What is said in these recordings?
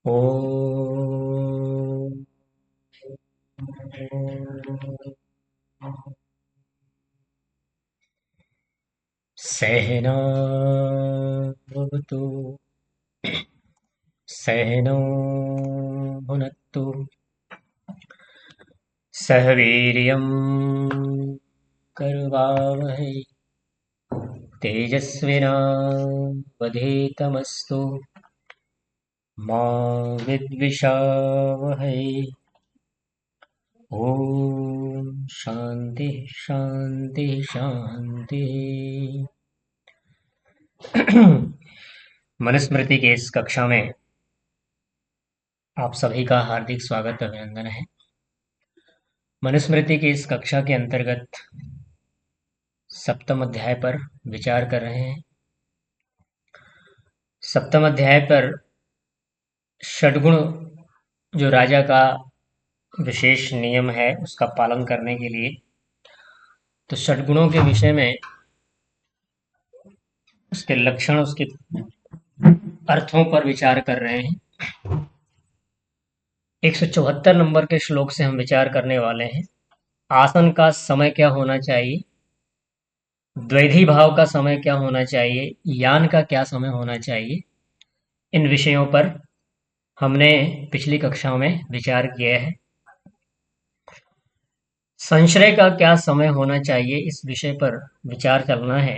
ॐ सहना भवतु सहनौ भुनक्तु सह वीर्यं करवावहै तेजस्विनावधीतमस्तु मा विद्विषावहै ॐ शांति शांति शांति। मनुस्मृति के इस कक्षा में आप सभी का हार्दिक स्वागत अभिनंदन है। मनुस्मृति की इस कक्षा के अंतर्गत सप्तम अध्याय पर विचार कर रहे हैं। सप्तम अध्याय पर षड्गुण जो राजा का विशेष नियम है उसका पालन करने के लिए, तो षड्गुणों के विषय में उसके लक्षण, उसके अर्थों पर विचार कर रहे हैं। 174 नंबर के श्लोक से हम विचार करने वाले हैं। आसन का समय क्या होना चाहिए, द्वैधी भाव का समय क्या होना चाहिए, यान का क्या समय होना चाहिए, इन विषयों पर हमने पिछली कक्षाओं में विचार किया है। संश्रय का क्या समय होना चाहिए, इस विषय पर विचार चलना है।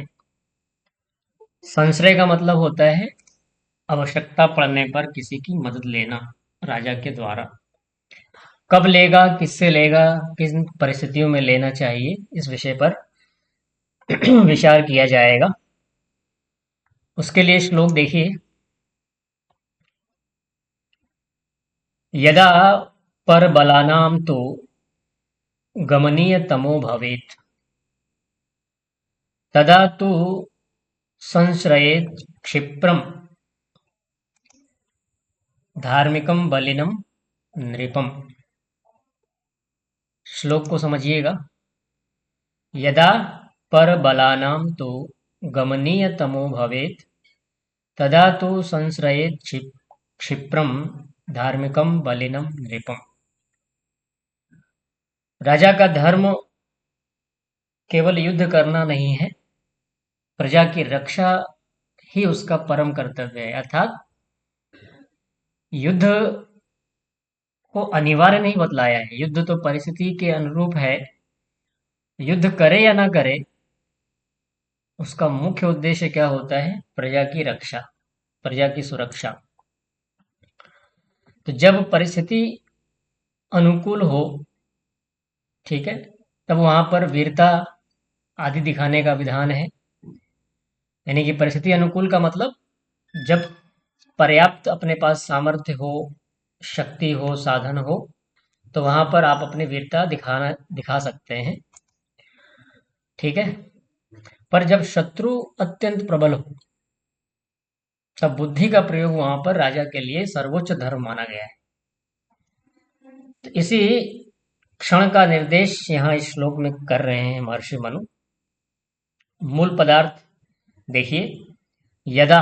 संश्रय का मतलब होता है आवश्यकता पड़ने पर किसी की मदद लेना राजा के द्वारा। कब लेगा, किससे लेगा, किस परिस्थितियों में लेना चाहिए, इस विषय पर विचार किया जाएगा। उसके लिए श्लोक देखिए। यदा परबलानां तु गमनीयतमो भवेत् तदा तु संश्रयेत् क्षिप्रम् धार्मिकं बलिनं नृपम्। श्लोक को समझिएगा। यदा परबलानां तु गमनीयतमो भवेत् तदा तु संश्रयेत् क्षिप्रम् धार्मिकं बलिनं नृपम्। राजा का धर्म केवल युद्ध करना नहीं है, प्रजा की रक्षा ही उसका परम कर्तव्य है। अर्थात युद्ध को अनिवार्य नहीं बतलाया है, युद्ध तो परिस्थिति के अनुरूप है। युद्ध करे या ना करे, उसका मुख्य उद्देश्य क्या होता है? प्रजा की रक्षा, प्रजा की सुरक्षा। तो जब परिस्थिति अनुकूल हो, ठीक है, तब वहां पर वीरता आदि दिखाने का विधान है। यानी कि परिस्थिति अनुकूल का मतलब जब पर्याप्त अपने पास सामर्थ्य हो, शक्ति हो, साधन हो, तो वहां पर आप अपनी वीरता दिखा सकते हैं, ठीक है। पर जब शत्रु अत्यंत प्रबल हो, तब बुद्धि का प्रयोग वहां पर राजा के लिए सर्वोच्च धर्म माना गया है। तो इसी क्षण का निर्देश यहाँ इस श्लोक में कर रहे हैं महर्षि मनु। मूल पदार्थ देखिए। यदा,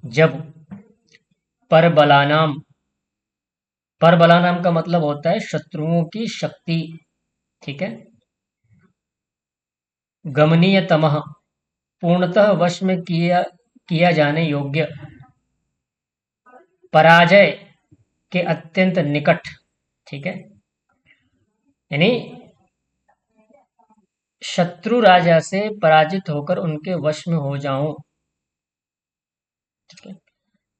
जब, परबलानाम, परबलानाम का मतलब होता है शत्रुओं की शक्ति, ठीक है। गमनीयतमः, पूर्णतः वश में किया जाने योग्य, पराजय के अत्यंत निकट, ठीक है। यानी शत्रु राजा से पराजित होकर उनके वश में हो जाऊं, ठीक है।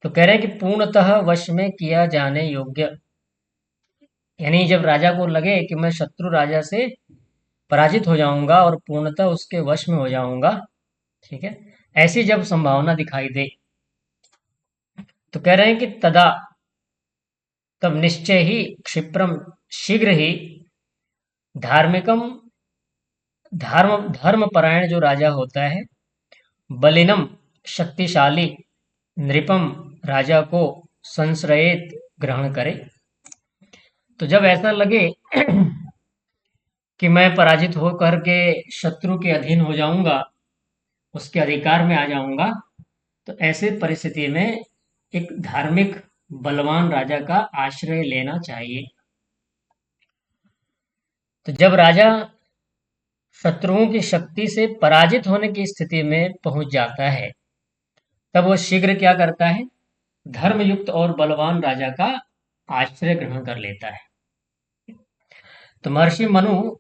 तो कह रहे हैं कि पूर्णतः वश में किया जाने योग्य, यानी जब राजा को लगे कि मैं शत्रु राजा से पराजित हो जाऊंगा और पूर्णतः उसके वश में हो जाऊंगा, ठीक है, ऐसी जब संभावना दिखाई दे, तो कह रहे हैं कि तदा, तब निश्चय ही, क्षिप्रम, शीघ्र ही, धार्मिकम, धर्म परायण जो राजा होता है, बलिनम, शक्तिशाली, नृपम, राजा को, संश्रयेत, ग्रहण करे। तो जब ऐसा लगे कि मैं पराजित होकर के शत्रु के अधीन हो जाऊंगा, उसके अधिकार में आ जाऊंगा, तो ऐसे परिस्थिति में एक धार्मिक बलवान राजा का आश्रय लेना चाहिए। तो जब राजा शत्रुओं की शक्ति से पराजित होने की स्थिति में पहुंच जाता है, तब वो शीघ्र क्या करता है, धर्मयुक्त और बलवान राजा का आश्रय ग्रहण कर लेता है। तो महर्षि मनु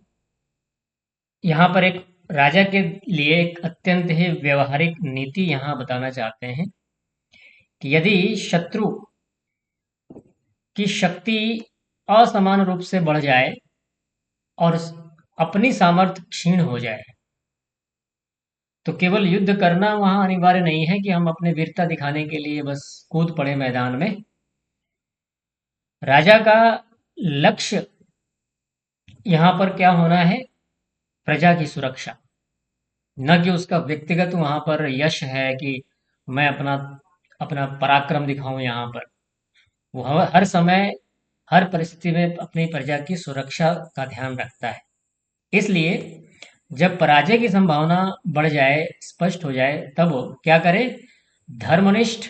यहाँ पर एक राजा के लिए एक अत्यंत ही व्यवहारिक नीति यहाँ बताना चाहते हैं कि यदि शत्रु की शक्ति असमान रूप से बढ़ जाए और अपनी सामर्थ्य क्षीण हो जाए, तो केवल युद्ध करना वहां अनिवार्य नहीं है कि हम अपने वीरता दिखाने के लिए बस कूद पड़े मैदान में। राजा का लक्ष्य यहाँ पर क्या होना है, प्रजा की सुरक्षा, न कि उसका व्यक्तिगत वहां पर यश है कि मैं अपना अपना पराक्रम दिखाऊं। यहाँ पर वो हर समय हर परिस्थिति में अपनी प्रजा की सुरक्षा का ध्यान रखता है। इसलिए जब पराजय की संभावना बढ़ जाए, स्पष्ट हो जाए, तब वो क्या करे, धर्मनिष्ठ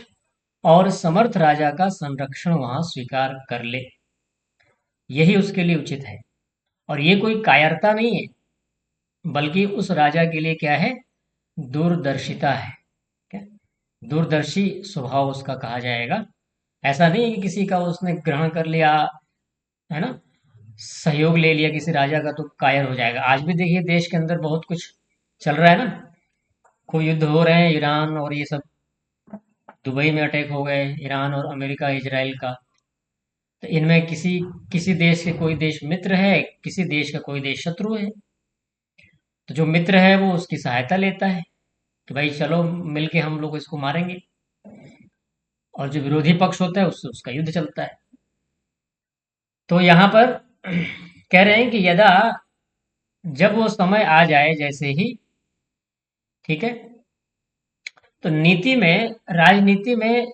और समर्थ राजा का संरक्षण वहां स्वीकार कर ले। यही उसके लिए उचित है। और ये कोई कायरता नहीं है, बल्कि उस राजा के लिए क्या है, दूरदर्शिता है। क्या, दूरदर्शी स्वभाव उसका कहा जाएगा। ऐसा नहीं है कि किसी का उसने ग्रहण कर लिया, है ना, सहयोग ले लिया किसी राजा का तो कायर हो जाएगा। आज भी देखिए देश के अंदर बहुत कुछ चल रहा है ना, कोई युद्ध हो रहे हैं, ईरान और ये सब, दुबई में अटैक हो गए, ईरान और अमेरिका इजराइल का। तो इनमें किसी किसी देश के कोई देश मित्र है, किसी देश का कोई देश शत्रु है। तो जो मित्र है वो उसकी सहायता लेता है कि भाई चलो मिलके हम लोग इसको मारेंगे, और जो विरोधी पक्ष होता है उससे उसका युद्ध चलता है। तो यहाँ पर कह रहे हैं कि यदा, जब वो समय आ जाए, जैसे ही, ठीक है, तो नीति में, राजनीति में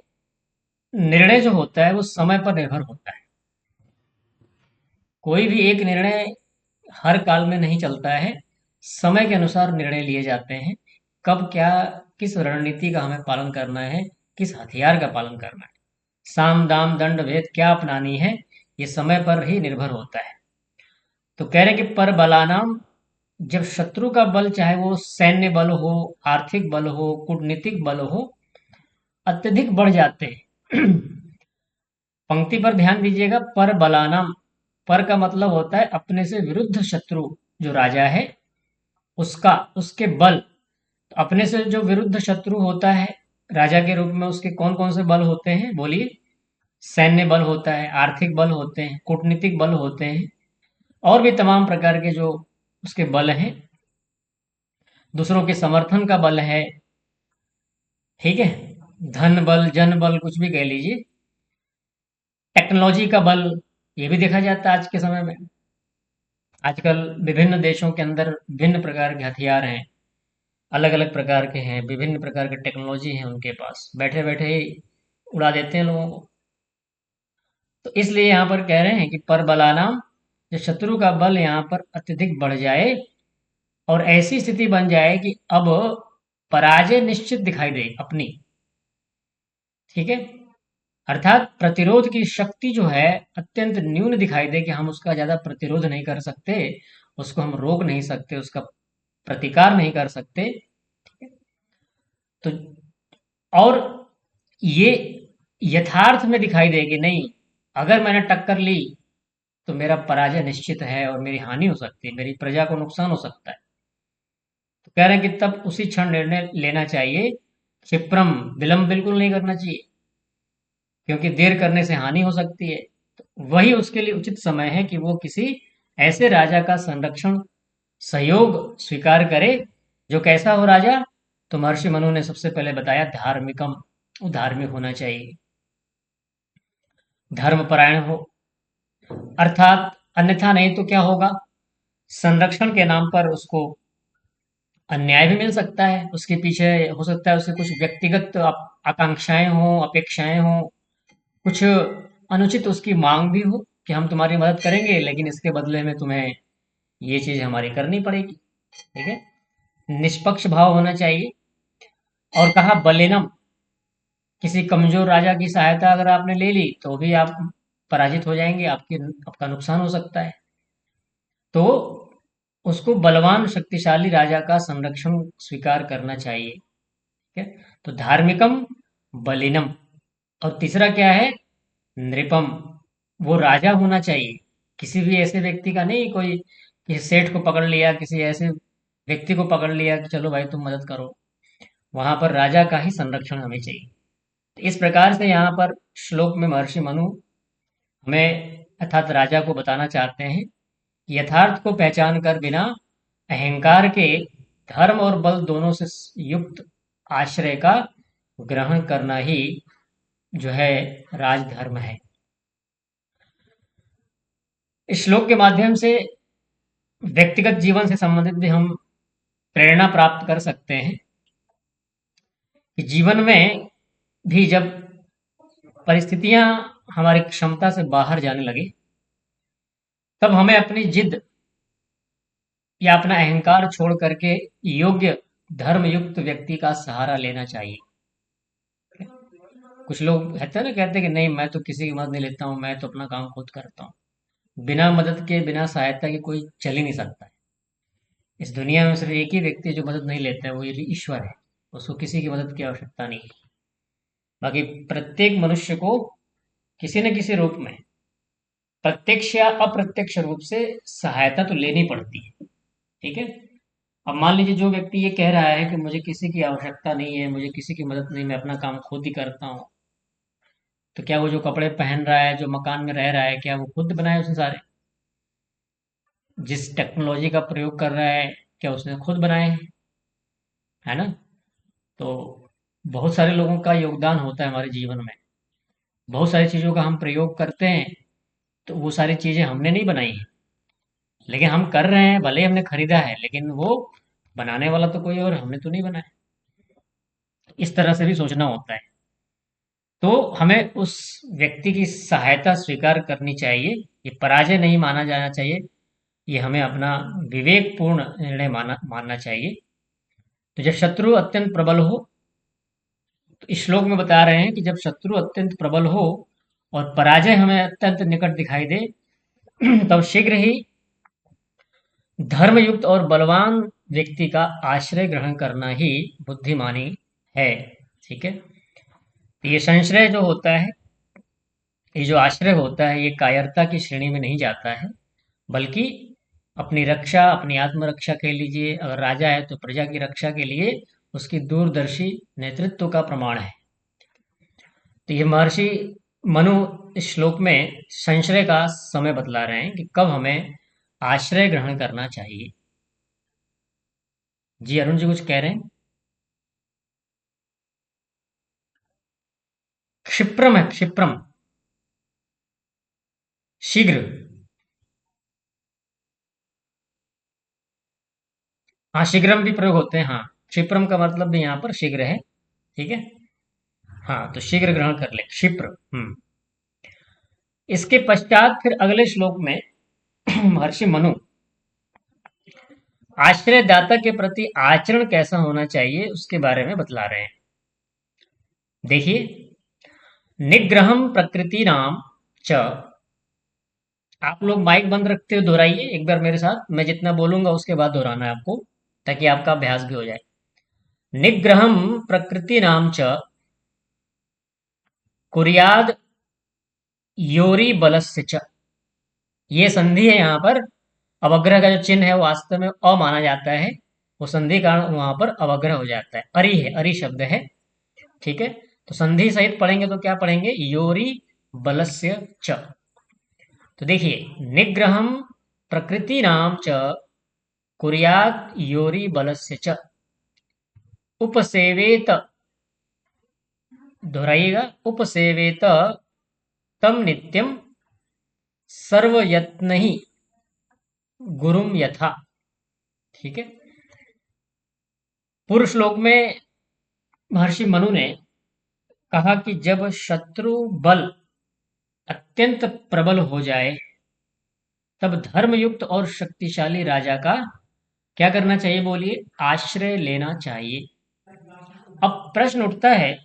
निर्णय जो होता है वो समय पर निर्भर होता है। कोई भी एक निर्णय हर काल में नहीं चलता है, समय के अनुसार निर्णय लिए जाते हैं। कब क्या, किस रणनीति का हमें पालन करना है, किस हथियार का पालन करना है, साम दाम दंड भेद क्या अपनानी है, ये समय पर ही निर्भर होता है। तो कह रहे हैं कि पर बलानाम, जब शत्रु का बल, चाहे वो सैन्य बल हो, आर्थिक बल हो, कूटनीतिक बल हो, अत्यधिक बढ़ जाते हैं। पंक्ति पर ध्यान दीजिएगा, पर बलानाम, पर का मतलब होता है अपने से विरुद्ध शत्रु जो राजा है उसका, उसके बल। तो अपने से जो विरुद्ध शत्रु होता है राजा के रूप में, उसके कौन कौन से बल होते हैं बोलिए। सैन्य बल होता है, आर्थिक बल होते हैं, कूटनीतिक बल होते हैं, और भी तमाम प्रकार के जो उसके बल हैं, दूसरों के समर्थन का बल है, ठीक है, धन बल, जन बल, कुछ भी कह लीजिए, टेक्नोलॉजी का बल, ये भी देखा जाता है आज के समय में। आजकल विभिन्न देशों के अंदर भिन्न प्रकार के हथियार हैं, अलग अलग प्रकार के हैं, विभिन्न प्रकार के टेक्नोलॉजी है उनके पास, बैठे बैठे ही उड़ा देते हैं लोगों को। तो इसलिए यहाँ पर कह रहे हैं कि पर बलानाम, जो शत्रु का बल यहाँ पर अत्यधिक बढ़ जाए और ऐसी स्थिति बन जाए कि अब पराजय निश्चित दिखाई दे अपनी, ठीक है, अर्थात प्रतिरोध की शक्ति जो है अत्यंत न्यून दिखाई दे, कि हम उसका ज्यादा प्रतिरोध नहीं कर सकते, उसको हम रोक नहीं सकते, उसका प्रतिकार नहीं कर सकते। तो और ये यथार्थ में दिखाई दे कि नहीं, अगर मैंने टक्कर ली तो मेरा पराजय निश्चित है और मेरी हानि हो सकती है, मेरी प्रजा को नुकसान हो सकता है। तो कह रहे हैं कि तब उसी क्षण निर्णय लेना चाहिए, क्षिप्रम, विलंब बिल्कुल नहीं करना चाहिए, क्योंकि देर करने से हानि हो सकती है। तो वही उसके लिए उचित समय है कि वो किसी ऐसे राजा का संरक्षण, सहयोग स्वीकार करे, जो कैसा हो राजा। तो महर्षि मनु ने सबसे पहले बताया, धार्मिकम, वो धार्मिक होना चाहिए, धर्मपरायण हो, अर्थात अन्यथा नहीं तो क्या होगा, संरक्षण के नाम पर उसको अन्याय भी मिल सकता है, उसके पीछे हो सकता है उसके कुछ व्यक्तिगत आकांक्षाएं हों, अपेक्षाएं हों, कुछ अनुचित उसकी मांग भी हो कि हम तुम्हारी मदद करेंगे लेकिन इसके बदले में तुम्हें ये चीज हमारी करनी पड़ेगी, ठीक है। निष्पक्ष भाव होना चाहिए। और कहा बलिनम, किसी कमजोर राजा की सहायता अगर आपने ले ली तो भी आप पराजित हो जाएंगे, आपका नुकसान हो सकता है। तो उसको बलवान शक्तिशाली राजा का संरक्षण स्वीकार करना चाहिए। ठीक है। तो धार्मिकम बलिनम। और तीसरा क्या है? नृपम। वो राजा होना चाहिए, किसी भी ऐसे व्यक्ति का नहीं, कोई किसी सेठ को पकड़ लिया, किसी ऐसे व्यक्ति को पकड़ लिया कि चलो भाई तुम मदद करो। वहां पर राजा का ही संरक्षण हमें चाहिए। तो इस प्रकार से यहाँ पर श्लोक में महर्षि मनु हमें अर्थात राजा को बताना चाहते हैं कि यथार्थ को पहचान कर बिना अहंकार के धर्म और बल दोनों से युक्त आश्रय का ग्रहण करना ही जो है राजधर्म है। इस श्लोक के माध्यम से व्यक्तिगत जीवन से संबंधित भी हम प्रेरणा प्राप्त कर सकते हैं कि जीवन में भी जब परिस्थितियां हमारी क्षमता से बाहर जाने लगे, तब हमें अपनी जिद या अपना अहंकार छोड़ करके योग्य धर्म युक्त व्यक्ति का सहारा लेना चाहिए। कुछ लोग कहते हैं ना, कहते हैं कि नहीं मैं तो किसी की मदद नहीं लेता हूँ, मैं तो अपना काम खुद करता हूँ। बिना मदद के, बिना सहायता के कोई चल ही नहीं सकता है। इस दुनिया में सिर्फ एक ही व्यक्ति है जो मदद नहीं लेता है, वो ये ईश्वर है। उसको किसी की मदद की आवश्यकता नहीं है। बाकी प्रत्येक मनुष्य को किसी न किसी रूप में, प्रत्यक्ष या अप्रत्यक्ष रूप से सहायता तो लेनी पड़ती है। ठीक है। अब मान लीजिए जो व्यक्ति ये कह रहा है कि मुझे किसी की आवश्यकता नहीं है, मुझे किसी की मदद नहीं, मैं अपना काम खुद ही करता हूँ, तो क्या वो जो कपड़े पहन रहा है, जो मकान में रह रहा है, क्या वो खुद बनाए उसने सारे? जिस टेक्नोलॉजी का प्रयोग कर रहा है, क्या उसने खुद बनाए हैं? है ना? तो बहुत सारे लोगों का योगदान होता है हमारे जीवन में। बहुत सारी चीज़ों का हम प्रयोग करते हैं, तो वो सारी चीज़ें हमने नहीं बनाई हैं, लेकिन हम कर रहे हैं, भले ही हमने खरीदा है, लेकिन वो बनाने वाला तो कोई और, हमने तो नहीं बनाया। इस तरह से भी सोचना होता है। तो हमें उस व्यक्ति की सहायता स्वीकार करनी चाहिए, ये पराजय नहीं माना जाना चाहिए, ये हमें अपना विवेकपूर्ण निर्णय मानना चाहिए। तो जब शत्रु अत्यंत प्रबल हो, तो इस श्लोक में बता रहे हैं कि जब शत्रु अत्यंत प्रबल हो और पराजय हमें अत्यंत निकट दिखाई दे, तब शीघ्र ही धर्मयुक्त और बलवान व्यक्ति का आश्रय ग्रहण करना ही बुद्धिमानी है। ठीक है। तो ये संश्रय जो होता है, ये जो आश्रय होता है, ये कायरता की श्रेणी में नहीं जाता है, बल्कि अपनी रक्षा, अपनी आत्मरक्षा के लिए, अगर राजा है तो प्रजा की रक्षा के लिए उसकी दूरदर्शी नेतृत्व का प्रमाण है। तो ये महर्षि मनु इस श्लोक में संश्रय का समय बतला रहे हैं कि कब हमें आश्रय ग्रहण करना चाहिए। जी अरुण जी कुछ कह रहे हैं? क्षिप्रम है, क्षिप्रम, शीघ्र। हाँ, शीघ्रम भी प्रयोग होते हैं, हाँ। क्षिप्रम का मतलब भी यहाँ पर शीघ्र है। ठीक है। हाँ, तो शीघ्र ग्रहण कर ले, क्षिप्र। इसके पश्चात फिर अगले श्लोक में महर्षि मनु आश्रयदाता के प्रति आचरण कैसा होना चाहिए उसके बारे में बतला रहे हैं। देखिए, निग्रहम प्रकृति नाम च। आप लोग माइक बंद रखते हुए दोहराइए एक बार मेरे साथ, मैं जितना बोलूंगा उसके बाद दोहराना है आपको, ताकि आपका अभ्यास भी हो जाए। निग्रहम प्रकृति नाम च कुर्याद योरी बलस्य च। ये संधि है यहाँ पर। अवग्रह का जो चिन्ह है वो वास्तव में अ माना जाता है, वो संधि कारण वहां पर अवग्रह हो जाता है। अरि है, अरि शब्द है। ठीक है। तो संधि सहित पढ़ेंगे तो क्या पढ़ेंगे? योरी बलस्य च। तो देखिए, निग्रहम प्रकृति नाम च कुर्यात योरी बलस्य च उपसेवेत। दोहराइएगा, उपसेवेत तम नित्यम सर्वयत्न ही गुरुम यथा। ठीक है। पूर्व श्लोक में महर्षि मनु ने कहा कि जब शत्रु बल अत्यंत प्रबल हो जाए, तब धर्मयुक्त और शक्तिशाली राजा का क्या करना चाहिए? बोलिए, आश्रय लेना चाहिए। अब प्रश्न उठता है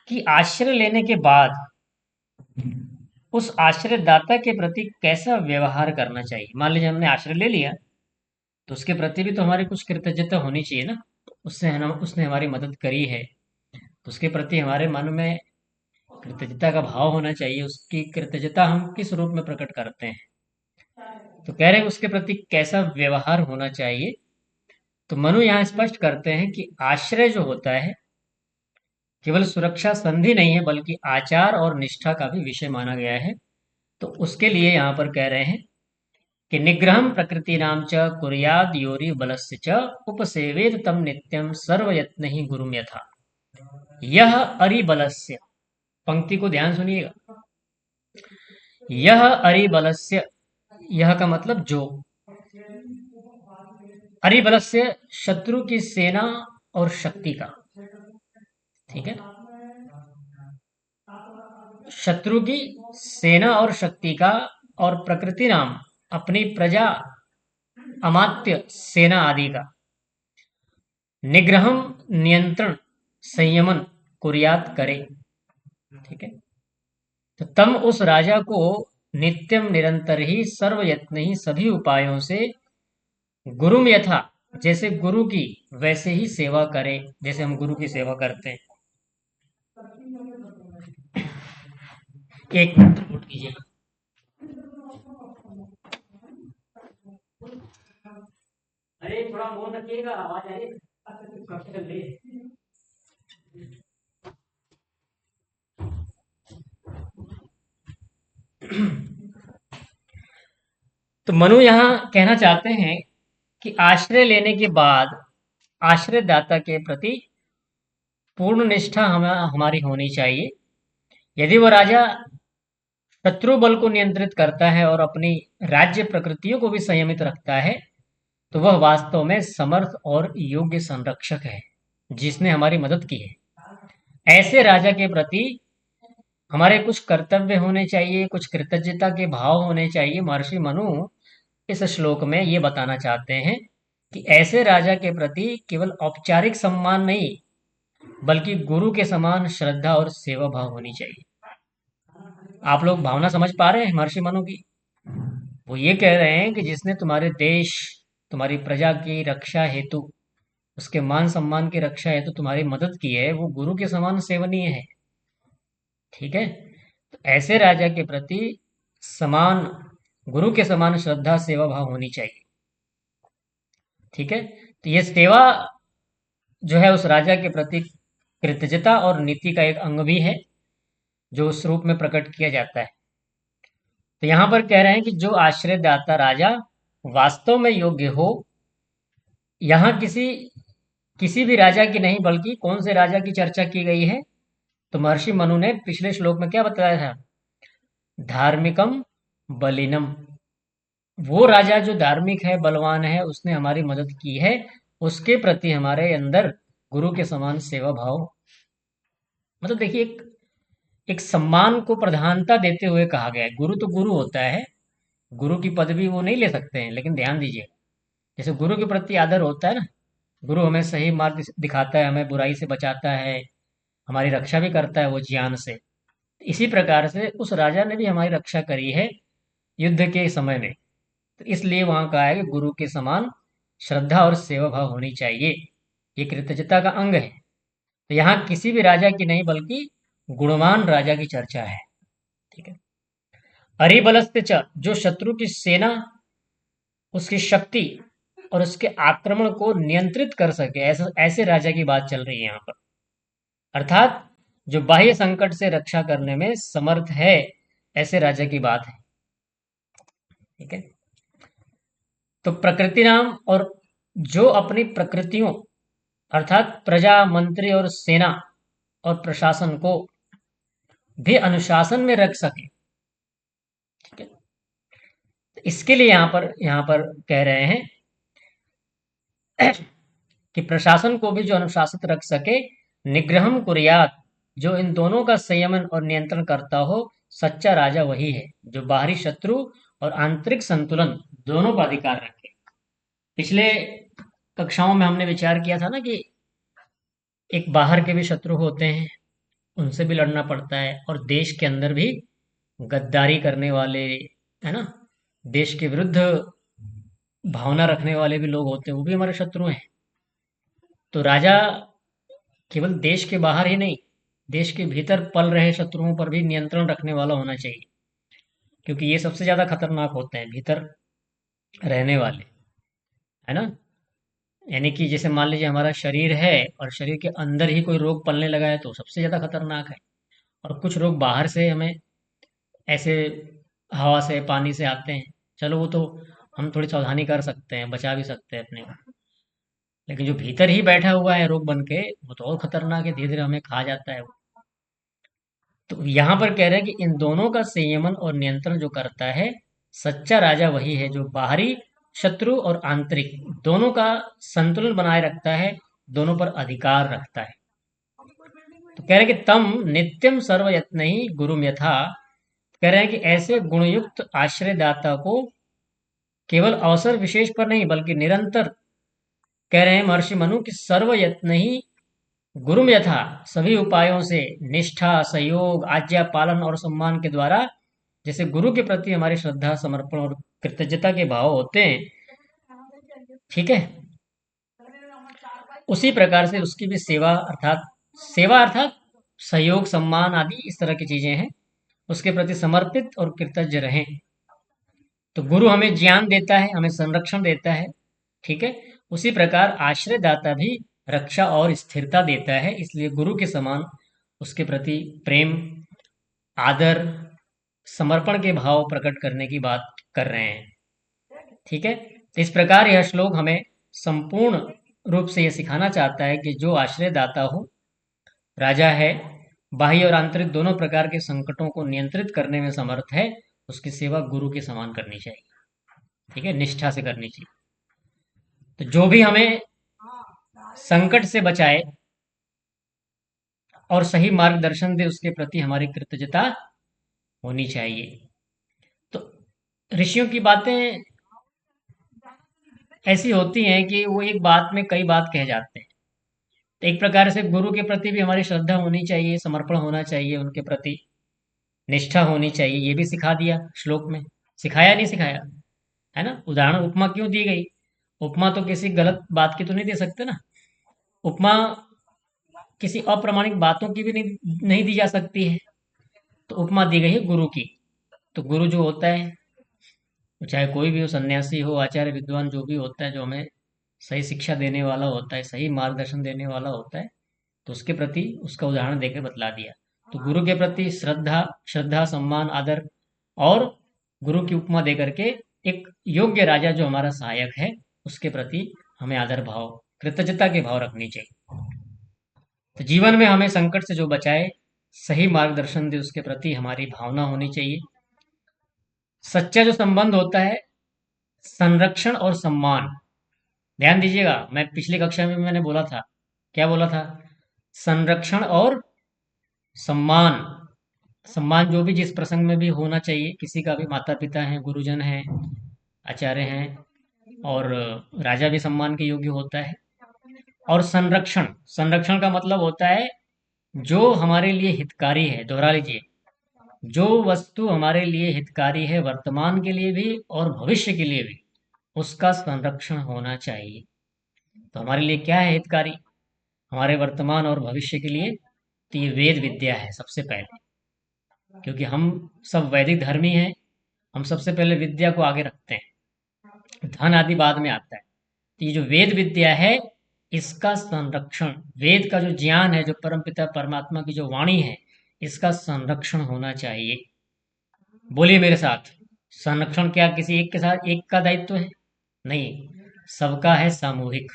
कि आश्रय लेने के बाद उस आश्रयदाता के प्रति कैसा व्यवहार करना चाहिए। मान लीजिए हमने आश्रय ले लिया, तो उसके प्रति भी तो हमारी कुछ कृतज्ञता होनी चाहिए ना। उससे हम उसने हमारी मदद करी है, तो उसके प्रति हमारे मन में कृतज्ञता का भाव होना चाहिए। उसकी कृतज्ञता हम किस रूप में प्रकट करते हैं, तो कह रहे हैं उसके प्रति कैसा व्यवहार होना चाहिए। तो मनु यहाँ स्पष्ट करते हैं कि आश्रय जो होता है केवल सुरक्षा संधि नहीं है, बल्कि आचार और निष्ठा का भी विषय माना गया है। तो उसके लिए यहाँ पर कह रहे हैं कि निग्रहम प्रकृतिनाम च कुर्याद योरि बलस्य च उपसेवेत तम नित्यम सर्वयत्न ही गुरुम यथा। यह अरिबलस्य, पंक्ति को ध्यान सुनिएगा। यह अरिबलस्य, यह का मतलब जो, अरिबलस्य शत्रु की सेना और शक्ति का, ठीक है, शत्रु की सेना और शक्ति का, और प्रकृति नाम अपनी प्रजा अमात्य सेना आदि का, निग्रहम नियंत्रण संयमन कुर्यात करे, ठीक है। तो तम उस राजा को नित्यम निरंतर ही सर्वयत्न ही सभी उपायों से गुरुम यथा, जैसे गुरु की वैसे ही सेवा करे, जैसे हम गुरु की सेवा करते हैं। एक मिनट नोट कीजिएगा। अरे थोड़ा मौन रखिएगा, आवाज आ रही है। तो मनु यहाँ कहना चाहते हैं कि आश्रय लेने के बाद आश्रयदाता के प्रति पूर्ण निष्ठा हमारी होनी चाहिए। यदि वह राजा शत्रु बल को नियंत्रित करता है और अपनी राज्य प्रकृतियों को भी संयमित रखता है, तो वह वास्तव में समर्थ और योग्य संरक्षक है, जिसने हमारी मदद की है। ऐसे राजा के प्रति हमारे कुछ कर्तव्य होने चाहिए, कुछ कृतज्ञता के भाव होने चाहिए। महर्षि मनु इस श्लोक में ये बताना चाहते हैं कि ऐसे राजा के प्रति केवल औपचारिक सम्मान नहीं, बल्कि गुरु के समान श्रद्धा और सेवा भाव होनी चाहिए। आप लोग भावना समझ पा रहे हैं महर्षि मनु की? वो ये कह रहे हैं कि जिसने तुम्हारे देश, तुम्हारी प्रजा की रक्षा हेतु, उसके मान सम्मान की रक्षा हेतु तुम्हारी मदद की है, वो गुरु के समान सेवनीय है, ठीक है। तो ऐसे राजा के प्रति समान, गुरु के समान श्रद्धा सेवा भाव होनी चाहिए, ठीक है। तो ये सेवा जो है उस राजा के प्रति कृतज्ञता और नीति का एक अंग भी है, जो उस रूप में प्रकट किया जाता है। तो यहाँ पर कह रहे हैं कि जो आश्रयदाता राजा वास्तव में योग्य हो, यहाँ किसी किसी भी राजा की नहीं, बल्कि कौन से राजा की चर्चा की गई है, तो महर्षि मनु ने पिछले श्लोक में क्या बताया था? धार्मिकम बलिनम, वो राजा जो धार्मिक है, बलवान है, उसने हमारी मदद की है, उसके प्रति हमारे अंदर गुरु के समान सेवा भाव, मतलब देखिए एक सम्मान को प्रधानता देते हुए कहा गया है। गुरु तो गुरु होता है, गुरु की पदवी वो नहीं ले सकते हैं, लेकिन ध्यान दीजिए, जैसे गुरु के प्रति आदर होता है ना, गुरु हमें सही मार्ग दिखाता है, हमें बुराई से बचाता है, हमारी रक्षा भी करता है वो ज्ञान से। इसी प्रकार से उस राजा ने भी हमारी रक्षा करी है युद्ध के समय में, तो इसलिए वहाँ कहा है कि गुरु के समान श्रद्धा और सेवा भाव होनी चाहिए। ये कृतज्ञता का अंग है। तो यहाँ किसी भी राजा की नहीं, बल्कि गुणवान राजा की चर्चा है, ठीक है। अरिबलस्ते च, जो शत्रु की सेना, उसकी शक्ति और उसके आक्रमण को नियंत्रित कर सके, ऐसे ऐसे राजा की बात चल रही है यहाँ पर। अर्थात जो बाह्य संकट से रक्षा करने में समर्थ है, ऐसे राजा की बात है, ठीक है। तो प्रकृति नाम, और जो अपनी प्रकृतियों अर्थात प्रजा, मंत्री और सेना और प्रशासन को भी अनुशासन में रख सके, ठीक है। तो इसके लिए यहाँ पर कह रहे हैं कि प्रशासन को भी जो अनुशासित रख सके, निग्रहम कुर्यात, जो इन दोनों का संयमन और नियंत्रण करता हो, सच्चा राजा वही है जो बाहरी शत्रु और आंतरिक संतुलन दोनों का अधिकार रखे। पिछले कक्षाओं में हमने विचार किया था ना कि एक बाहर के भी शत्रु होते हैं, उनसे भी लड़ना पड़ता है, और देश के अंदर भी गद्दारी करने वाले, है ना, देश के विरुद्ध भावना रखने वाले भी लोग होते हैं, वो भी हमारे शत्रु हैं। तो राजा केवल देश के बाहर ही नहीं, देश के भीतर पल रहे शत्रुओं पर भी नियंत्रण रखने वाला होना चाहिए, क्योंकि ये सबसे ज्यादा खतरनाक होते हैं, भीतर रहने वाले, है ना। यानी कि जैसे मान लीजिए हमारा शरीर है और शरीर के अंदर ही कोई रोग पलने लगा है, तो सबसे ज्यादा खतरनाक है। और कुछ रोग बाहर से हमें ऐसे हवा से, पानी से आते हैं, चलो वो तो हम थोड़ी सावधानी कर सकते हैं, बचा भी सकते हैं अपने को। लेकिन जो भीतर ही बैठा हुआ है रोग बन के, वो तो और खतरनाक है, धीरे धीरे हमें खा जाता है वो। तो यहाँ पर कह रहे हैं कि इन दोनों का संयमन और नियंत्रण जो करता है, सच्चा राजा वही है जो बाहरी शत्रु और आंतरिक दोनों का संतुलन बनाए रखता है, दोनों पर अधिकार रखता है। तो कह रहे हैं कि तम नित्यम सर्वयत्न ही गुरुम यथा, कह रहे हैं कि ऐसे गुणयुक्त आश्रयदाता को केवल अवसर विशेष पर नहीं बल्कि निरंतर, कह रहे हैं महर्षि मनु कि सर्वयत्न ही गुरुम यथा, सभी उपायों से, निष्ठा, सहयोग, आज्ञा पालन और सम्मान के द्वारा, जैसे गुरु के प्रति हमारी श्रद्धा, समर्पण और कृतज्ञता के भाव होते हैं, ठीक है, उसी प्रकार से उसकी भी सेवा अर्थात सहयोग, सम्मान आदि इस तरह की चीजें हैं, उसके प्रति समर्पित और कृतज्ञ रहें। तो गुरु हमें ज्ञान देता है, हमें संरक्षण देता है, ठीक है, उसी प्रकार आश्रय दाता भी रक्षा और स्थिरता देता है, इसलिए गुरु के समान उसके प्रति प्रेम, आदर, समर्पण के भाव प्रकट करने की बात कर रहे हैं, ठीक है। तो इस प्रकार यह श्लोक हमें संपूर्ण रूप से यह सिखाना चाहता है कि जो आश्रय दाता हो, राजा है, बाह्य और आंतरिक दोनों प्रकार के संकटों को नियंत्रित करने में समर्थ है, उसकी सेवा गुरु के समान करनी चाहिए, ठीक है, निष्ठा से करनी चाहिए। तो जो भी हमें संकट से बचाए और सही मार्गदर्शन दे, उसके प्रति हमारी कृतज्ञता होनी चाहिए। तो ऋषियों की बातें ऐसी होती हैं कि वो एक बात में कई बात कह जाते हैं। तो एक प्रकार से गुरु के प्रति भी हमारी श्रद्धा होनी चाहिए, समर्पण होना चाहिए, उनके प्रति निष्ठा होनी चाहिए, ये भी सिखा दिया श्लोक में। सिखाया नहीं सिखाया, है ना। उदाहरण उपमा क्यों दी गई? उपमा तो किसी गलत बात की तो नहीं दे सकते ना। उपमा किसी अप्रामाणिक बातों की भी नहीं दी जा सकती है। तो उपमा दी गई है गुरु की। तो गुरु जो होता है, वो चाहे कोई भी हो, सन्यासी हो, आचार्य, विद्वान, जो भी होता है, जो हमें सही शिक्षा देने वाला होता है, सही मार्गदर्शन देने वाला होता है, तो उसके प्रति उसका उदाहरण देकर बतला दिया। तो गुरु के प्रति श्रद्धा, सम्मान, आदर, और गुरु की उपमा दे करके एक योग्य राजा जो हमारा सहायक है, उसके प्रति हमें आदर भाव, कृतज्ञता के भाव रखनी चाहिए। तो जीवन में हमें संकट से जो बचाए, सही मार्गदर्शन दे, उसके प्रति हमारी भावना होनी चाहिए। सच्चा जो संबंध होता है, संरक्षण और सम्मान, ध्यान दीजिएगा, मैं पिछली कक्षा में मैंने बोला था, क्या बोला था? संरक्षण और सम्मान। सम्मान जो भी जिस प्रसंग में भी होना चाहिए, किसी का भी, माता पिता हैं, गुरुजन हैं, आचार्य हैं, और राजा भी सम्मान के योग्य होता है। और संरक्षण, संरक्षण का मतलब होता है जो हमारे लिए हितकारी है, दोहरा लीजिए, जो वस्तु हमारे लिए हितकारी है, वर्तमान के लिए भी और भविष्य के लिए भी, उसका संरक्षण होना चाहिए। तो हमारे लिए क्या है हितकारी, हमारे वर्तमान और भविष्य के लिए? तो ये वेद विद्या है सबसे पहले, क्योंकि हम सब वैदिक धर्मी हैं, हम सबसे पहले विद्या को आगे रखते हैं, धन आदि बाद में आता है। तो ये जो वेद विद्या है, इसका संरक्षण, वेद का जो ज्ञान है, जो परमपिता परमात्मा की जो वाणी है, इसका संरक्षण होना चाहिए। बोलिए मेरे साथ, संरक्षण क्या किसी एक के साथ एक का दायित्व है? नहीं, सबका है, सामूहिक।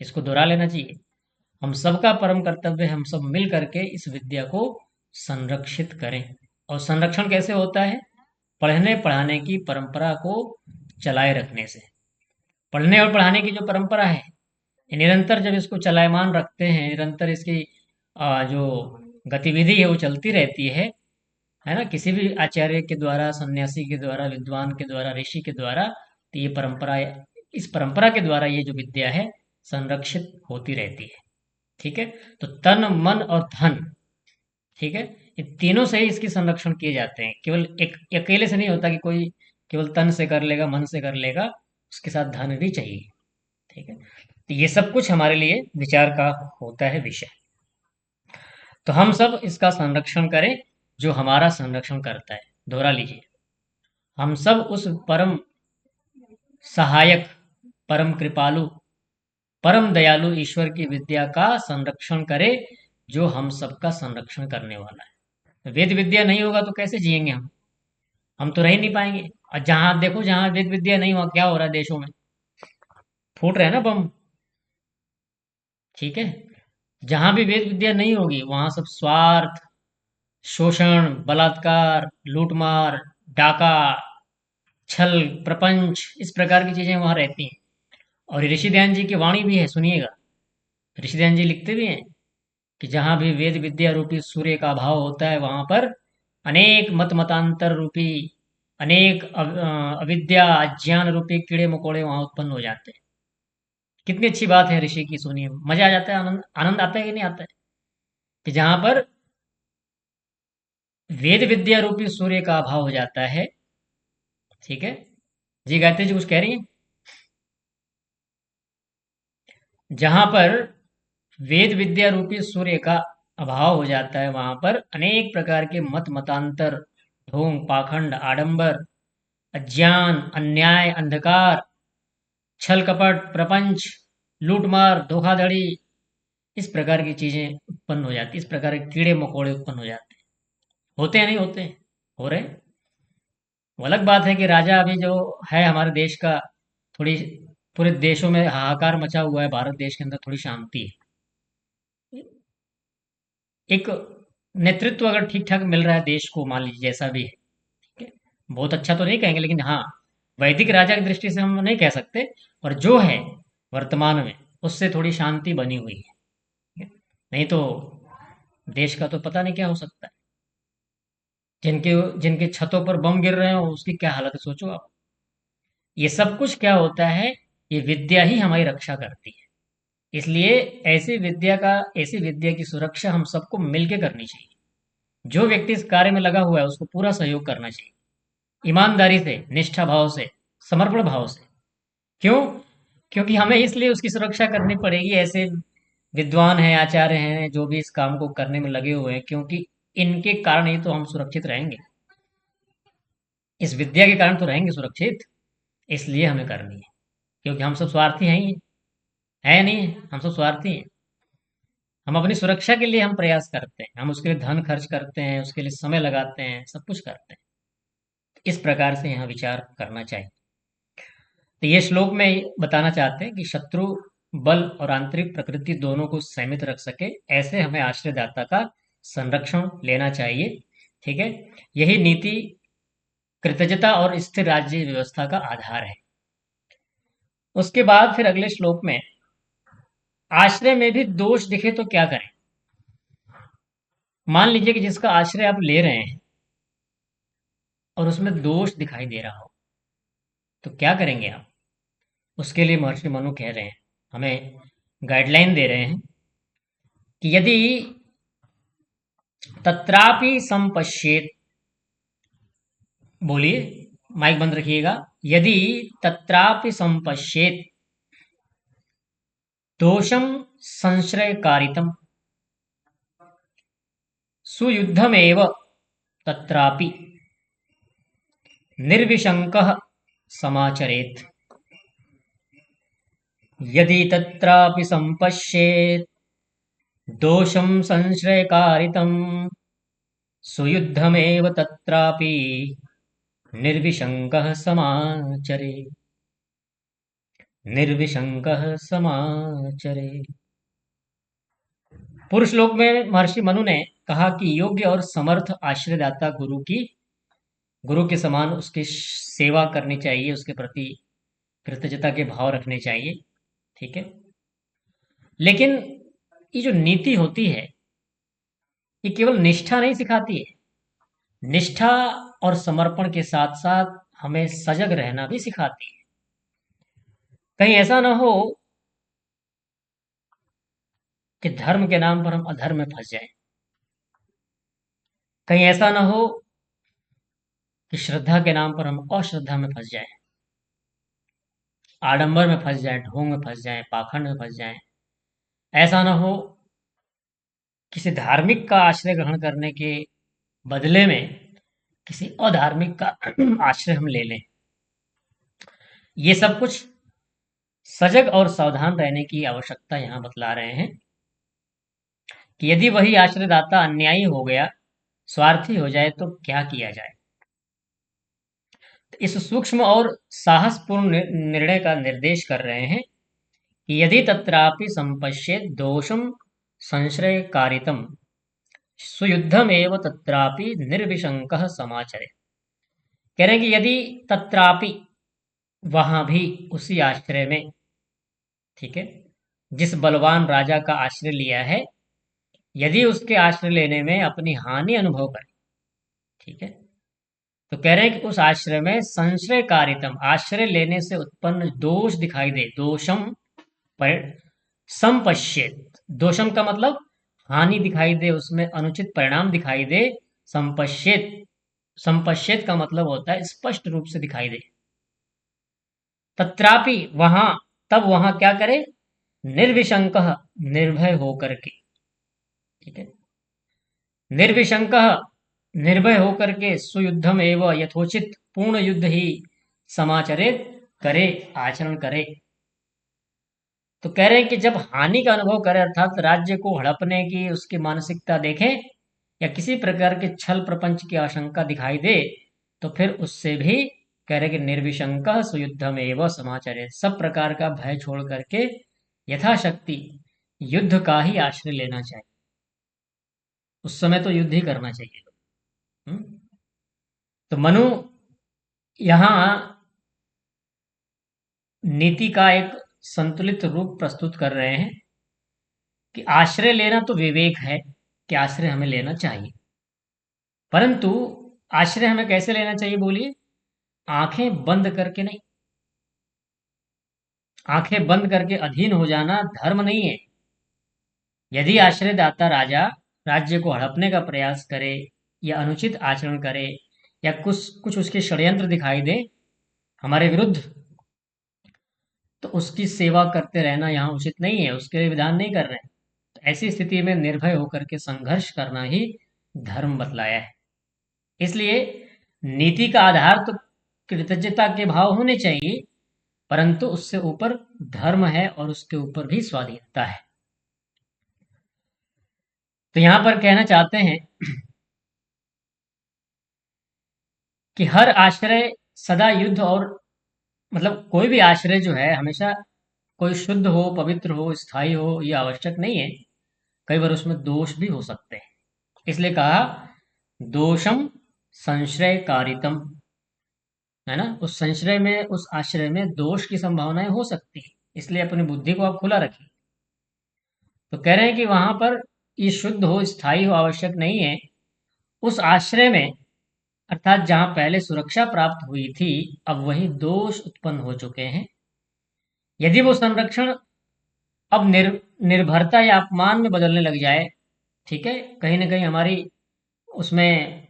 इसको दोहरा लेना चाहिए, हम सबका परम कर्तव्य है, हम सब मिल करके इस विद्या को संरक्षित करें। और संरक्षण कैसे होता है? पढ़ने पढ़ाने की परंपरा को चलाए रखने से। पढ़ने और पढ़ाने की जो परंपरा है, ये निरंतर जब इसको चलायमान रखते हैं, निरंतर इसकी जो गतिविधि है वो चलती रहती है ना, किसी भी आचार्य के द्वारा, सन्यासी के द्वारा, विद्वान के द्वारा, ऋषि के द्वारा, तो ये परंपरा, इस परंपरा के द्वारा ये जो विद्या है संरक्षित होती रहती है, ठीक है। तो तन, मन और धन, ठीक है। ये तीनों से ही इसकी संरक्षण किए जाते हैं, केवल एक अकेले से नहीं होता कि कोई केवल तन से कर लेगा, मन से कर लेगा, उसके साथ धन भी चाहिए। ठीक है। तो ये सब कुछ हमारे लिए विचार का होता है विषय। तो हम सब इसका संरक्षण करें, जो हमारा संरक्षण करता है। दोहरा लीजिए, हम सब उस परम सहायक, परम कृपालु, परम दयालु ईश्वर की विद्या का संरक्षण करें, जो हम सबका संरक्षण करने वाला है। वेद विद्या नहीं होगा तो कैसे जिएंगे हम तो रह ही नहीं पाएंगे। और जहां देखो, जहां वेद विद्या नहीं हुआ, क्या हो रहा है देशों में? फूट रहे हैं ना बम। ठीक है। जहां भी वेद विद्या नहीं होगी, वहां सब स्वार्थ, शोषण, बलात्कार, लूटमार, डाका, छल, प्रपंच, इस प्रकार की चीजें वहां रहती हैं। और ऋषि ध्यान जी की वाणी भी है, सुनिएगा। ऋषि ध्यान जी लिखते भी हैं कि जहां भी वेद विद्या रूपी सूर्य का अभाव होता है, वहां पर अनेक मत मतांतर रूपी, अनेक अविद्या अज्ञान रूपी कीड़े मकोड़े वहां उत्पन्न हो जाते हैं। कितनी अच्छी बात है ऋषि की, सुनिए, मजा आ जाता है, आनंद आनंद आता है कि नहीं आता है? कि जहां पर वेद विद्या रूपी सूर्य का अभाव हो जाता है। ठीक है। जी गायत्री जी कुछ कह रही हैं? जहां पर वेद विद्या रूपी सूर्य का अभाव हो जाता है, वहां पर अनेक प्रकार के मत मतांतर, ढोंग, पाखंड, आडंबर, अज्ञान, अन्याय, अंधकार, छल कपट, प्रपंच, लूटमार, धोखाधड़ी, इस प्रकार की चीजें उत्पन्न हो जाती, इस प्रकार के कीड़े मकोड़े उत्पन्न हो जाते हैं। होते हैं नहीं होते हैं? हो रहे हैं। वो अलग बात है कि राजा अभी जो है हमारे देश का, थोड़ी पूरे देशों में हाहाकार मचा हुआ है, भारत देश के अंदर थोड़ी शांति है। एक नेतृत्व अगर ठीक ठाक मिल रहा है देश को, मान लीजिए जैसा भी है, ठीक है, बहुत अच्छा तो नहीं कहेंगे, लेकिन हाँ, वैदिक राजा की दृष्टि से हम नहीं कह सकते, पर जो है वर्तमान में, उससे थोड़ी शांति बनी हुई है। ठीक है? नहीं तो देश का तो पता नहीं क्या हो सकता है। जिनके जिनके छतों पर बम गिर रहे हो, उसकी क्या हालत है सोचो आप। ये सब कुछ क्या होता है? ये विद्या ही हमारी रक्षा करती है। इसलिए ऐसी विद्या की सुरक्षा हम सबको मिलकर करनी चाहिए। जो व्यक्ति इस कार्य में लगा हुआ है, उसको पूरा सहयोग करना चाहिए, ईमानदारी से, निष्ठा भाव से, समर्पण भाव से। क्यों? क्योंकि हमें इसलिए उसकी सुरक्षा करनी पड़ेगी। ऐसे विद्वान हैं, आचार्य हैं, जो भी इस काम को करने में लगे हुए हैं, क्योंकि इनके कारण ही तो हम सुरक्षित रहेंगे। इस विद्या के कारण तो रहेंगे सुरक्षित। इसलिए हमें करनी है, क्योंकि हम सब स्वार्थी हैं ही, है नहीं है? हम सब स्वार्थी हैं। हम अपनी सुरक्षा के लिए हम प्रयास करते हैं, हम उसके लिए धन खर्च करते हैं, उसके लिए समय लगाते हैं, सब कुछ करते हैं। इस प्रकार से यहाँ विचार करना चाहिए। तो ये श्लोक में बताना चाहते हैं कि शत्रु बल और आंतरिक प्रकृति दोनों को सीमित रख सके, ऐसे हमें आश्रयदाता का संरक्षण लेना चाहिए। ठीक है। यही नीति कृतज्ञता और स्थिर राज्य व्यवस्था का आधार है। उसके बाद फिर अगले श्लोक में, आश्रय में भी दोष दिखे तो क्या करें? मान लीजिए कि जिसका आश्रय आप ले रहे हैं और उसमें दोष दिखाई दे रहा हो, तो क्या करेंगे आप? उसके लिए महर्षि मनु कह रहे हैं, हमें गाइडलाइन दे रहे हैं कि यदि तत्रापि संपश्येत, बोलिए, माइक बंद रखिएगा। यदि तत्रापि संपश्येत दोषम संश्रयकारितम सुयुद्धमेव तत्रापि निर्विशंकः समाचरेत्। यदि तत्रापि संपश्येत दोषं संश्रयकारितं सुयुद्धमेव तत्रापि निर्विशंकः समाचरे। निर्विशंकः समाचरे। पूर्व श्लोक में महर्षि मनु ने कहा कि योग्य और समर्थ आश्रयदाता गुरु के समान उसकी सेवा करनी चाहिए, उसके प्रति कृतज्ञता के भाव रखने चाहिए। ठीक है। लेकिन ये जो नीति होती है, ये केवल निष्ठा नहीं सिखाती है, निष्ठा और समर्पण के साथ साथ हमें सजग रहना भी सिखाती है। कहीं ऐसा ना हो कि धर्म के नाम पर हम अधर्म में फंस जाएं। कहीं ऐसा ना हो कि श्रद्धा के नाम पर हम अश्रद्धा में फंस जाएं, आडंबर में फंस जाएं, ढोंग में फंस जाएं, पाखंड में फंस जाएं। ऐसा ना हो किसी धार्मिक का आश्रय ग्रहण करने के बदले में किसी अधार्मिक का आश्रय हम ले लें। ये सब कुछ सजग और सावधान रहने की आवश्यकता यहाँ बतला रहे हैं कि यदि वही आश्रयदाता अन्यायी हो गया, स्वार्थी हो जाए तो क्या किया जाए। तो इस सूक्ष्म और साहसपूर्ण निर्णय का निर्देश कर रहे हैं कि यदि तत्रापि संपश्येत दोषम संश्रयकारितम सुयुद्धमेव तत्रापि निर्विशंकः समाचरे। कह रहे हैं कि यदि तत्रापि, वहां भी, उसी आश्रय में, ठीक है, जिस बलवान राजा का आश्रय लिया है, यदि उसके आश्रय लेने में अपनी हानि अनुभव करे, ठीक है, तो कह रहे हैं कि उस आश्रय में संश्रयकारितम, आश्रय लेने से उत्पन्न दोष दिखाई दे, दोषम पर संपश्येत, दोषम का मतलब हानि दिखाई दे, उसमें अनुचित परिणाम दिखाई दे। संपश्येत, संपश्येत का मतलब होता है स्पष्ट रूप से दिखाई दे। तत्रापि, वहां, तब वहां क्या करे, निर्विशंक, निर्भय होकर के, ठीक है, निर्विशंक, निर्भय होकर के, सुयुद्धम एवं, यथोचित पूर्ण युद्ध ही, समाचरित करे, आचरण करे। तो कह रहे हैं कि जब हानि का अनुभव करे, अर्थात राज्य को हड़पने की उसकी मानसिकता देखें या किसी प्रकार के छल प्रपंच की आशंका दिखाई दे, तो फिर उससे भी कह रहे कि निर्विशंक सुयुद्धम एवं समाचरित, सब प्रकार का भय छोड़ करके यथाशक्ति युद्ध का ही आश्रय लेना चाहिए। उस समय तो युद्ध ही करना चाहिए। हम्म? तो मनु यहाँ नीति का एक संतुलित रूप प्रस्तुत कर रहे हैं कि आश्रय लेना तो विवेक है कि आश्रय हमें लेना चाहिए, परंतु आश्रय हमें कैसे लेना चाहिए बोलिए? आंखें बंद करके नहीं। आंखें बंद करके अधीन हो जाना धर्म नहीं है। यदि आश्रयदाता राजा राज्य को हड़पने का प्रयास करे या अनुचित आचरण करे या कुछ कुछ उसके षड्यंत्र दिखाई दे हमारे विरुद्ध, तो उसकी सेवा करते रहना यहाँ उचित नहीं है, उसके लिए विधान नहीं कर रहे हैं। तो ऐसी स्थिति में निर्भय होकर के संघर्ष करना ही धर्म बतलाया है। इसलिए नीति का आधार तो कृतज्ञता के भाव होने चाहिए, परंतु उससे ऊपर धर्म है और उसके ऊपर भी स्वाधीनता है। तो यहां पर कहना चाहते हैं कि हर आश्रय सदा युद्ध और, मतलब कोई भी आश्रय जो है हमेशा कोई शुद्ध हो, पवित्र हो, स्थायी हो, ये आवश्यक नहीं है। कई बार उसमें दोष भी हो सकते हैं। इसलिए कहा दोषम संश्रयकारितम, है ना, उस संश्रय में, उस आश्रय में दोष की संभावनाएं हो सकती है। इसलिए अपनी बुद्धि को आप खुला रखिए। तो कह रहे हैं कि वहां पर ये शुद्ध हो, स्थायी हो आवश्यक नहीं है। उस आश्रय में, अर्थात जहां पहले सुरक्षा प्राप्त हुई थी, अब वही दोष उत्पन्न हो चुके हैं। यदि वो संरक्षण अब निर्भरता या अपमान में बदलने लग जाए, ठीक है, कहीं ना कहीं हमारी उसमें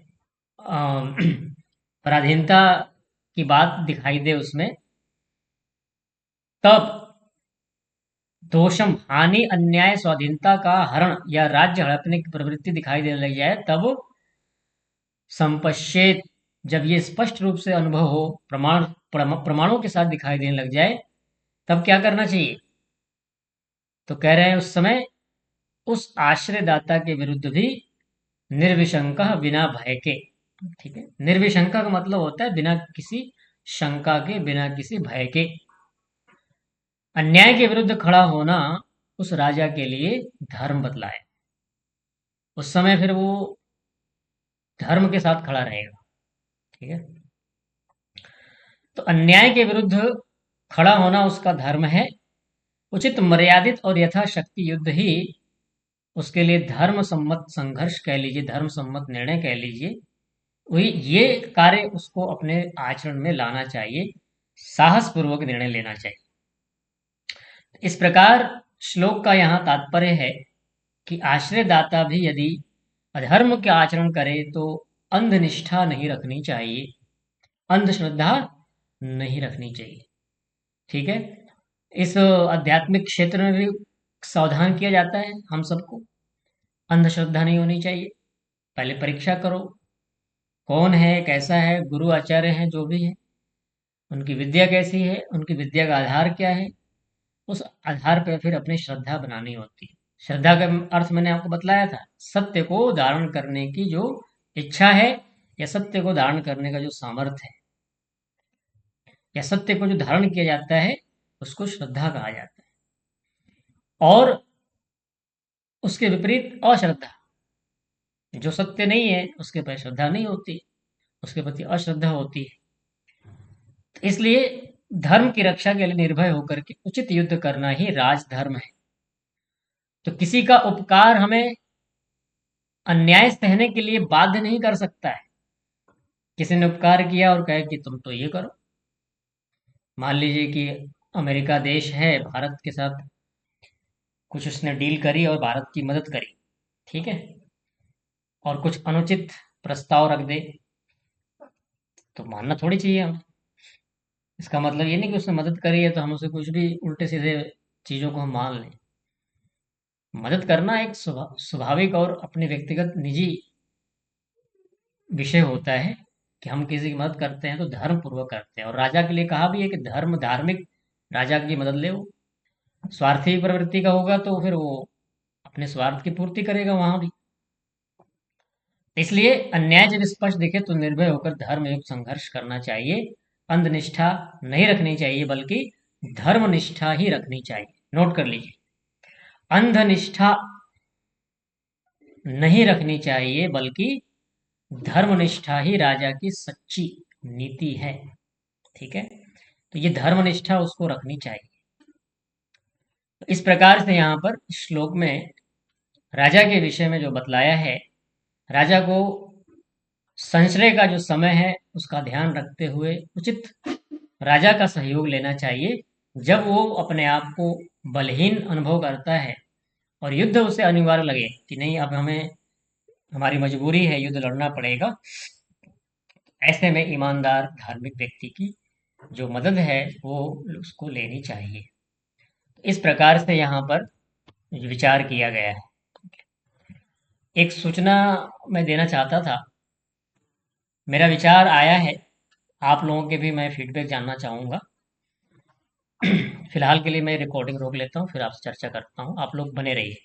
अम, पराधीनता की बात दिखाई दे उसमें, तब दोषम, हानि, अन्याय, स्वाधीनता का हरण या राज्य हड़पने की प्रवृत्ति दिखाई देने लग जाए, तब संपश्चेत, जब ये स्पष्ट रूप से अनुभव हो, प्रमाणों के साथ दिखाई देने लग जाए, तब क्या करना चाहिए? तो कह रहे हैं उस समय उस आश्रयदाता के विरुद्ध भी निर्विशंक, बिना भय के, ठीक है, निर्विशंका का मतलब होता है बिना किसी शंका के, बिना किसी भय के। अन्याय के विरुद्ध खड़ा होना उस राजा के लिए धर्म बतलाए। उस समय फिर वो धर्म के साथ खड़ा रहेगा, ठीक है। तो अन्याय के विरुद्ध खड़ा होना उसका धर्म है। उचित, मर्यादित और यथाशक्ति युद्ध ही उसके लिए धर्म सम्मत संघर्ष कह लीजिए, धर्म सम्मत निर्णय कह लीजिए, वही ये कार्य उसको अपने आचरण में लाना चाहिए, साहस पूर्वक निर्णय लेना चाहिए। इस प्रकार श्लोक का यहाँ तात्पर्य है कि आश्रयदाता भी यदि अधर्म के आचरण करे तो अंधनिष्ठा नहीं रखनी चाहिए, अंधश्रद्धा नहीं रखनी चाहिए। ठीक है। इस आध्यात्मिक क्षेत्र में भी सावधान किया जाता है हम सबको। अंधश्रद्धा नहीं होनी चाहिए। पहले परीक्षा करो, कौन है, कैसा है, गुरु आचार्य हैं जो भी है, उनकी विद्या कैसी है, उनकी विद्या का आधार क्या है, उस आधार पर फिर अपनी श्रद्धा बनानी होती है। श्रद्धा का अर्थ मैंने आपको बतलाया था, सत्य को धारण करने की जो इच्छा है, या सत्य को धारण करने का जो सामर्थ्य है, या सत्य को जो धारण किया जाता है, उसको श्रद्धा कहा जाता है। और उसके विपरीत अश्रद्धा, जो सत्य नहीं है उसके पर श्रद्धा नहीं होती, उसके प्रति अश्रद्धा होती है। तो इसलिए धर्म की रक्षा के लिए निर्भय होकर के उचित युद्ध करना ही राजधर्म है। तो किसी का उपकार हमें अन्याय सहने के लिए बाध्य नहीं कर सकता है। किसी ने उपकार किया और कहे कि तुम तो ये करो, मान लीजिए कि अमेरिका देश है, भारत के साथ कुछ उसने डील करी और भारत की मदद करी, ठीक है, और कुछ अनुचित प्रस्ताव रख दे, तो मानना थोड़ी चाहिए हमें। इसका मतलब ये नहीं कि उसने मदद करी है तो हम उसे कुछ भी उल्टे सीधे चीज़ों को हम मान लें। मदद करना एक स्वाभाविक और अपनी व्यक्तिगत निजी विषय होता है कि हम किसी की मदद करते हैं तो धर्म पूर्वक करते हैं। और राजा के लिए कहा भी है कि धर्म धार्मिक राजा की मदद ले। वो स्वार्थी प्रवृत्ति का होगा तो फिर वो अपने स्वार्थ की पूर्ति करेगा वहां भी। इसलिए अन्याय जब स्पष्ट दिखे तो निर्भय होकर धर्मयुक्त संघर्ष करना चाहिए। अंधनिष्ठा नहीं रखनी चाहिए, बल्कि धर्मनिष्ठा ही रखनी चाहिए। नोट कर लीजिए, अंधनिष्ठा नहीं रखनी चाहिए, बल्कि धर्मनिष्ठा ही राजा की सच्ची नीति है। ठीक है, तो ये धर्मनिष्ठा उसको रखनी चाहिए। तो इस प्रकार से यहाँ पर श्लोक में राजा के विषय में जो बतलाया है, राजा को संश्रय का जो समय है उसका ध्यान रखते हुए उचित राजा का सहयोग लेना चाहिए। जब वो अपने आप को बलहीन अनुभव करता है और युद्ध उसे अनिवार्य लगे कि नहीं अब हमें, हमारी मजबूरी है, युद्ध लड़ना पड़ेगा, ऐसे में ईमानदार धार्मिक व्यक्ति की जो मदद है वो उसको लेनी चाहिए। इस प्रकार से यहाँ पर विचार किया गया है। एक सूचना मैं देना चाहता था, मेरा विचार आया है, आप लोगों के भी मैं फीडबैक जानना चाहूँगा। फिलहाल के लिए मैं रिकॉर्डिंग रोक लेता हूँ, फिर आपसे चर्चा करता हूँ। आप लोग बने रहिए।